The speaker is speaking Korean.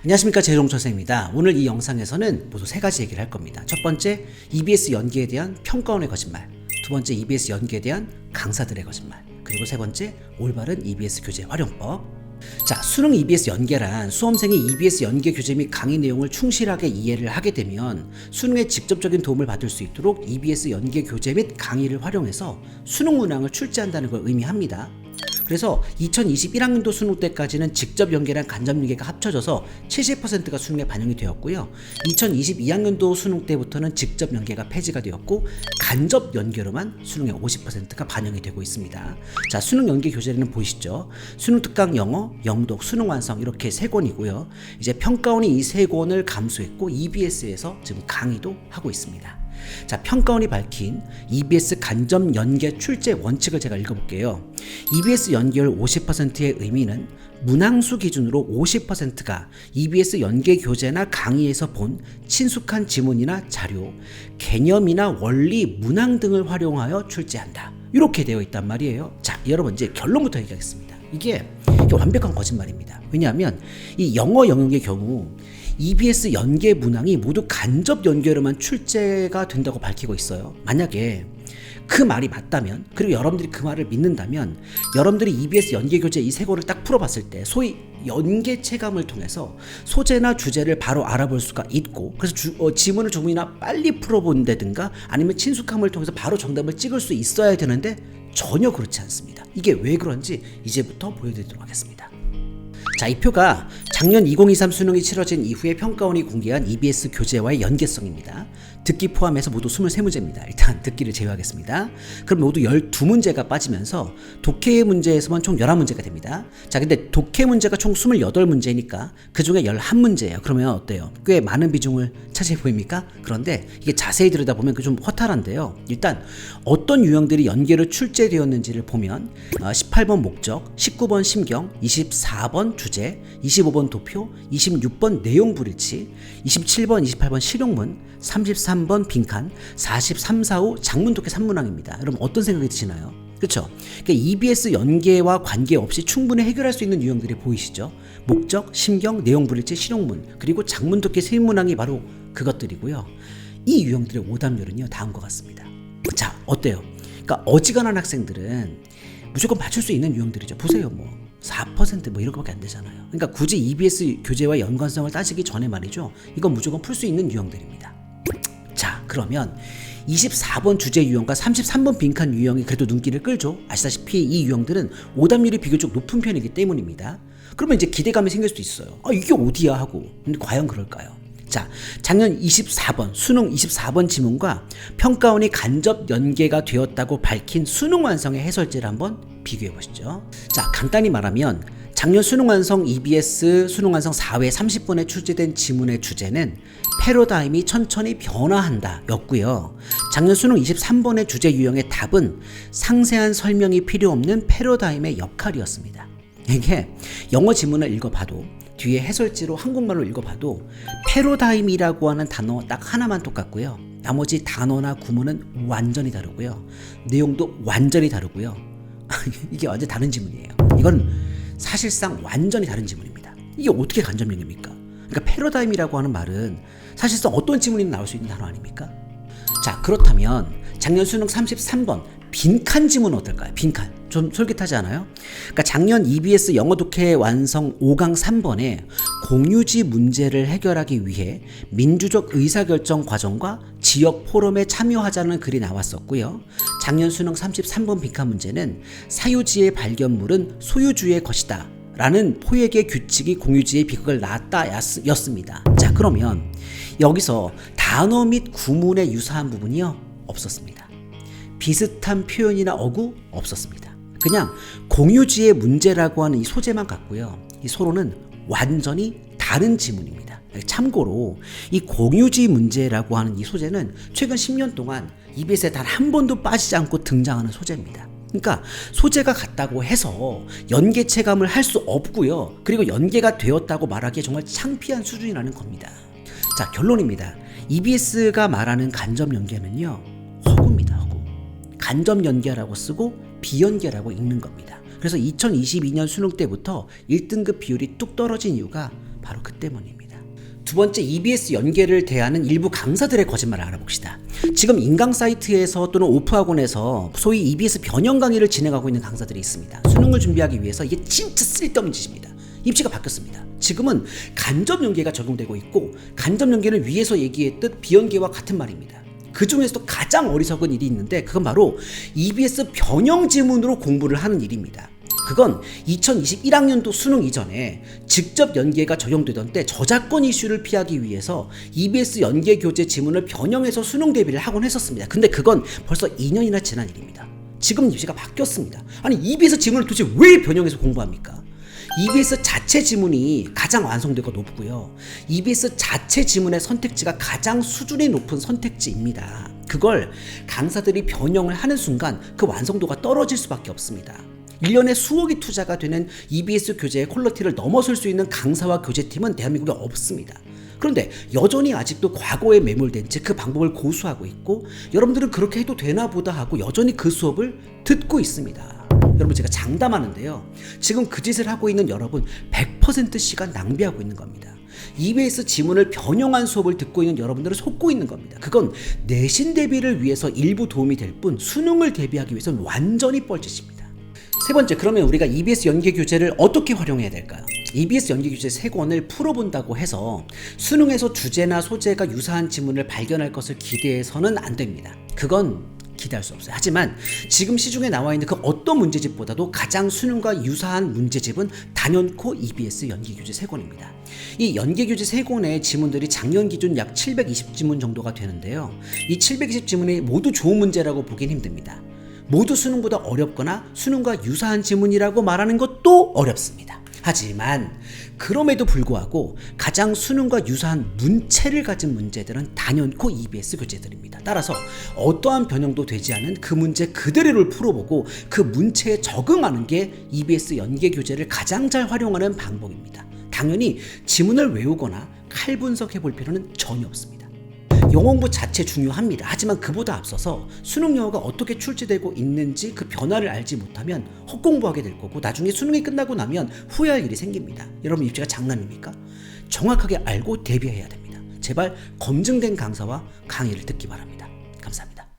안녕하십니까, 재롱철 선생입니다. 오늘 이 영상에서는 모두 세 가지 얘기를 할 겁니다. 첫 번째, EBS 연기에 대한 평가원의 거짓말. 두 번째, EBS 연기에 대한 강사들의 거짓말. 그리고 세 번째, 올바른 EBS 교재 활용법. 자, 수능 EBS 연계란 수험생이 EBS 연계 교재 및 강의 내용을 충실하게 이해를 하게 되면 수능에 직접적인 도움을 받을 수 있도록 EBS 연계 교재 및 강의를 활용해서 수능 문항을 출제한다는 걸 의미합니다. 그래서 2021학년도 수능 때까지는 직접 연계랑 간접 연계가 합쳐져서 70%가 수능에 반영이 되었고요. 2022학년도 수능 때부터는 직접 연계가 폐지가 되었고 간접 연계로만 수능의 50%가 반영이 되고 있습니다. 자, 수능 연계 교재는 보이시죠? 수능 특강 영어, 영독, 수능 완성 이렇게 세 권이고요. 이제 평가원이 이 세 권을 감수했고 EBS에서 지금 강의도 하고 있습니다. 자, 평가원이 밝힌 EBS 간접 연계 출제 원칙을 제가 읽어볼게요. EBS 연계율 50%의 의미는 문항수 기준으로 50%가 EBS 연계 교재나 강의에서 본 친숙한 지문이나 자료, 개념이나 원리, 문항 등을 활용하여 출제한다. 이렇게 되어 있단 말이에요. 자, 여러분 이제 결론부터 얘기하겠습니다. 이게 완벽한 거짓말입니다. 왜냐하면 이 영어 영역의 경우 EBS 연계 문항이 모두 간접 연계로만 출제가 된다고 밝히고 있어요. 만약에 그 말이 맞다면, 그리고 여러분들이 그 말을 믿는다면, 여러분들이 EBS 연계 교재 이 세 권을 딱 풀어봤을 때 소위 연계 체감을 통해서 소재나 주제를 바로 알아볼 수가 있고, 그래서 지문을 조금이나 빨리 풀어본다든가 아니면 친숙함을 통해서 바로 정답을 찍을 수 있어야 되는데 전혀 그렇지 않습니다. 이게 왜 그런지 이제부터 보여드리도록 하겠습니다. 자, 이 표가 작년 2023 수능이 치러진 이후에 평가원이 공개한 EBS 교재와의 연계성입니다. 듣기 포함해서 모두 23문제입니다. 일단 듣기를 제외하겠습니다. 그럼 모두 12문제가 빠지면서 독해 문제에서만 총 11문제가 됩니다. 자, 근데 독해 문제가 총 28문제니까 그 중에 11문제예요. 그러면 어때요? 꽤 많은 비중을 차지해 보입니까? 그런데 이게 자세히 들여다보면 좀 허탈한데요. 일단 어떤 유형들이 연계로 출제되었는지를 보면 18번 목적, 19번 심경, 24번 주제, 25번 도표, 26번 내용 불일치, 27번, 28번 실용문, 33번 빈칸, 43, 45 장문 독해 3문항입니다. 여러분 어떤 생각이 드시나요? 그렇죠? 그러니까 EBS 연계와 관계없이 충분히 해결할 수 있는 유형들이 보이시죠? 목적, 심경, 내용 불일치, 실용문, 그리고 장문 독해 3문항이 바로 그것들이고요. 이 유형들의 오답률은요, 다음과 같습니다. 자, 어때요? 그러니까 어지간한 학생들은 무조건 맞출 수 있는 유형들이죠. 보세요, 4% 이런 거밖에 안 되잖아요. 그러니까 굳이 EBS 교재와 연관성을 따지기 전에 말이죠. 이건 무조건 풀 수 있는 유형들입니다. 자, 그러면 24번 주제 유형과 33번 빈칸 유형이 그래도 눈길을 끌죠. 아시다시피 이 유형들은 오답률이 비교적 높은 편이기 때문입니다. 그러면 이제 기대감이 생길 수도 있어요. 이게 어디야 하고. 근데 과연 그럴까요? 자, 작년 24번 수능 24번 지문과 평가원이 간접 연계가 되었다고 밝힌 수능 완성의 해설지를 한번 비교해 보시죠. 자, 간단히 말하면 작년 수능 완성 EBS 수능 완성 4회 30번에 출제된 지문의 주제는 패러다임이 천천히 변화한다 였고요. 작년 수능 23번의 주제 유형의 답은 상세한 설명이 필요 없는 패러다임의 역할이었습니다. 이게 영어 지문을 읽어봐도 뒤에 해설지로 한국말로 읽어봐도 패러다임이라고 하는 단어 딱 하나만 똑같고요. 나머지 단어나 구문은 완전히 다르고요. 내용도 완전히 다르고요. 이게 완전 다른 지문이에요. 이건 사실상 완전히 다른 지문입니다. 이게 어떻게 간접 연계입니까? 그러니까 패러다임이라고 하는 말은 사실상 어떤 지문이나 나올 수 있는 단어 아닙니까? 자, 그렇다면 작년 수능 33번 빈칸 지문은 어떨까요? 빈칸. 좀 솔깃하지 않아요? 그러니까 작년 EBS 영어 독해 완성 5강 3번에 공유지 문제를 해결하기 위해 민주적 의사결정 과정과 지역 포럼에 참여하자는 글이 나왔었고요. 작년 수능 33번 빈칸 문제는 사유지의 발견물은 소유주의 것이다 라는 포획의 규칙이 공유지의 비극을 낳았다 였습니다. 자, 그러면 여기서 단어 및 구문의 유사한 부분이요? 없었습니다. 비슷한 표현이나 어구 없었습니다. 그냥 공유지의 문제라고 하는 이 소재만 같고요. 이 서로는 완전히 다른 지문입니다. 참고로 이 공유지 문제라고 하는 이 소재는 최근 10년 동안 EBS에 단 한 번도 빠지지 않고 등장하는 소재입니다. 그러니까 소재가 같다고 해서 연계 체감을 할 수 없고요. 그리고 연계가 되었다고 말하기에 정말 창피한 수준이라는 겁니다. 자, 결론입니다. EBS가 말하는 간접 연계는요, 허구입니다. 허구. 간접 연계라고 쓰고 비연계라고 읽는 겁니다. 그래서 2022년 수능 때부터 1등급 비율이 뚝 떨어진 이유가 바로 그 때문입니다. 두 번째, EBS 연계를 대하는 일부 강사들의 거짓말을 알아봅시다. 지금 인강 사이트에서 또는 오프학원에서 소위 EBS 변형 강의를 진행하고 있는 강사들이 있습니다. 수능을 준비하기 위해서 이게 진짜 쓸데없는 짓입니다. 입시가 바뀌었습니다. 지금은 간접 연계가 적용되고 있고, 간접 연계는 위에서 얘기했듯 비연계와 같은 말입니다. 그 중에서도 가장 어리석은 일이 있는데, 그건 바로 EBS 변형 지문으로 공부를 하는 일입니다. 그건 2021학년도 수능 이전에 직접 연계가 적용되던 때 저작권 이슈를 피하기 위해서 EBS 연계 교재 지문을 변형해서 수능 대비를 하곤 했었습니다. 근데 그건 벌써 2년이나 지난 일입니다. 지금 입시가 바뀌었습니다. 아니, EBS 지문을 도대체 왜 변형해서 공부합니까? EBS 자체 지문이 가장 완성도가 높고요. EBS 자체 지문의 선택지가 가장 수준이 높은 선택지입니다. 그걸 강사들이 변형을 하는 순간 그 완성도가 떨어질 수밖에 없습니다. 1년에 수억이 투자가 되는 EBS 교재의 퀄리티를 넘어설 수 있는 강사와 교재팀은 대한민국에 없습니다. 그런데 여전히 아직도 과거에 매몰된 채 그 방법을 고수하고 있고, 여러분들은 그렇게 해도 되나 보다 하고 여전히 그 수업을 듣고 있습니다. 여러분, 제가 장담하는데요, 지금 그 짓을 하고 있는 여러분 100% 시간 낭비하고 있는 겁니다. EBS 지문을 변형한 수업을 듣고 있는 여러분들은 속고 있는 겁니다. 그건 내신 대비를 위해서 일부 도움이 될 뿐 수능을 대비하기 위해서는 완전히 뻘짓입니다. 세 번째, 그러면 우리가 EBS 연계 교재를 어떻게 활용해야 될까요? EBS 연계 교재 3권을 풀어본다고 해서 수능에서 주제나 소재가 유사한 지문을 발견할 것을 기대해서는 안 됩니다. 그건 기대할 수 없어요. 하지만 지금 시중에 나와 있는 그 어떤 문제집보다도 가장 수능과 유사한 문제집은 단연코 EBS 연계 교재 3권입니다. 이 연계 교재 3권의 지문들이 작년 기준 약 720지문 정도가 되는데요. 이 720지문이 모두 좋은 문제라고 보긴 힘듭니다. 모두 수능보다 어렵거나 수능과 유사한 지문이라고 말하는 것도 어렵습니다. 하지만 그럼에도 불구하고 가장 수능과 유사한 문체를 가진 문제들은 단연코 EBS 교재들입니다. 따라서 어떠한 변형도 되지 않은 그 문제 그대로를 풀어보고 그 문체에 적응하는 게 EBS 연계 교재를 가장 잘 활용하는 방법입니다. 당연히 지문을 외우거나 칼 분석해 볼 필요는 전혀 없습니다. 영어 공부 자체 중요합니다. 하지만 그보다 앞서서 수능 영어가 어떻게 출제되고 있는지 그 변화를 알지 못하면 헛공부하게 될 거고, 나중에 수능이 끝나고 나면 후회할 일이 생깁니다. 여러분, 입시가 장난입니까? 정확하게 알고 대비해야 됩니다. 제발 검증된 강사와 강의를 듣기 바랍니다. 감사합니다.